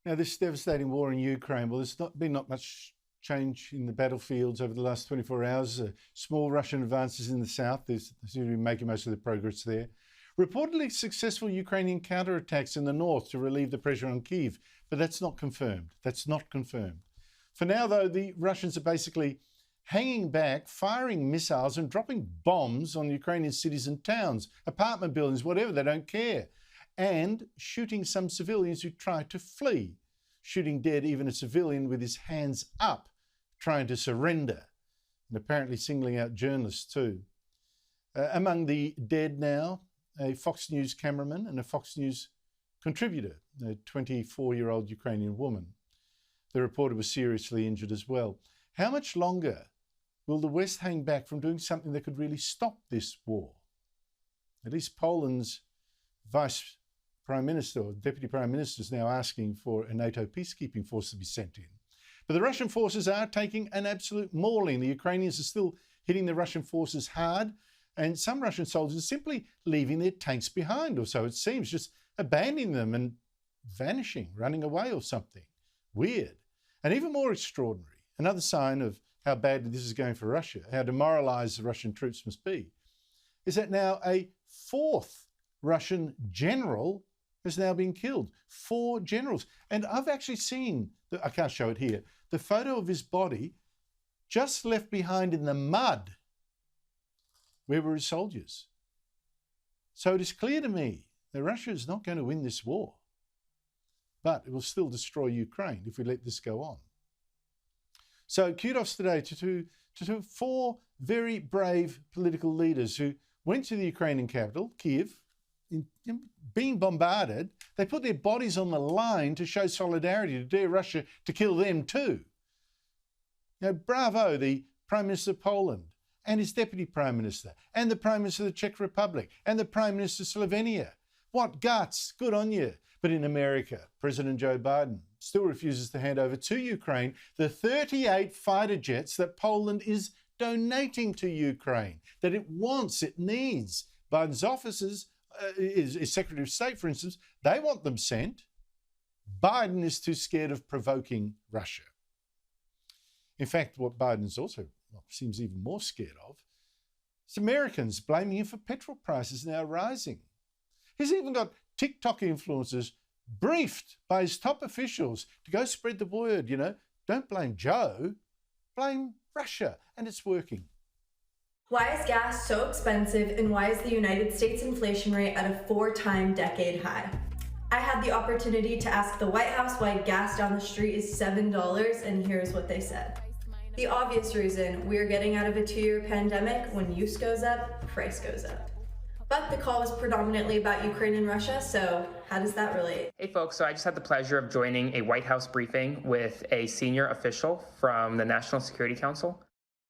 Now, this devastating war in Ukraine, well, there's not much change in the battlefields over the last 24 hours. Small Russian advances in the south, they seem to be making most of the progress there. Reportedly successful Ukrainian counterattacks in the north to relieve the pressure on Kyiv, but that's not confirmed. That's not confirmed. For now, though, the Russians are basically hanging back, firing missiles and dropping bombs on Ukrainian cities and towns, apartment buildings, whatever, they don't care, and shooting some civilians who try to flee, shooting dead even a civilian with his hands up, trying to surrender, and apparently singling out journalists too. Among the dead now, a Fox News cameraman and a Fox News contributor, a 24-year-old Ukrainian woman. The reporter was seriously injured as well. How much longer will the West hang back from doing something that could really stop this war? At least Poland's Vice Prime Minister or Deputy Prime Minister is now asking for a NATO peacekeeping force to be sent in. But the Russian forces are taking an absolute mauling. The Ukrainians are still hitting the Russian forces hard, and some Russian soldiers are simply leaving their tanks behind, or so it seems, just abandoning them and vanishing, running away or something. Weird. And even more extraordinary, another sign of how badly this is going for Russia, how demoralized the Russian troops must be, is that now a fourth Russian general has now been killed. 4 generals. And I've actually seen, I can't show it here, the photo of his body just left behind in the mud. Where were his soldiers? So it is clear to me that Russia is not going to win this war, but it will still destroy Ukraine if we let this go on. So kudos today to 4 very brave political leaders who went to the Ukrainian capital, Kyiv, being bombarded. They put their bodies on the line to show solidarity, to dare Russia to kill them too. You know, bravo, the Prime Minister of Poland and his Deputy Prime Minister and the Prime Minister of the Czech Republic and the Prime Minister of Slovenia. What guts, good on you. But in America, President Joe Biden still refuses to hand over to Ukraine the 38 fighter jets that Poland is donating to Ukraine, that it wants, it needs. Biden's offices, his Secretary of State, for instance, they want them sent. Biden is too scared of provoking Russia. In fact, what Biden's also seems even more scared of is Americans blaming him for petrol prices now rising. He's even got TikTok influencers briefed by his top officials to go spread the word, don't blame Joe, blame Russia, and it's working. Why is gas so expensive, and why is the United States inflation rate at a 4-time decade high? I had the opportunity to ask the White House why gas down the street is $7, and here's what they said. The obvious reason: we're getting out of a 2-year pandemic. When use goes up, price goes up. But the call was predominantly about Ukraine and Russia, so how does that relate? Hey folks, so I just had the pleasure of joining a White House briefing with a senior official from the National Security Council.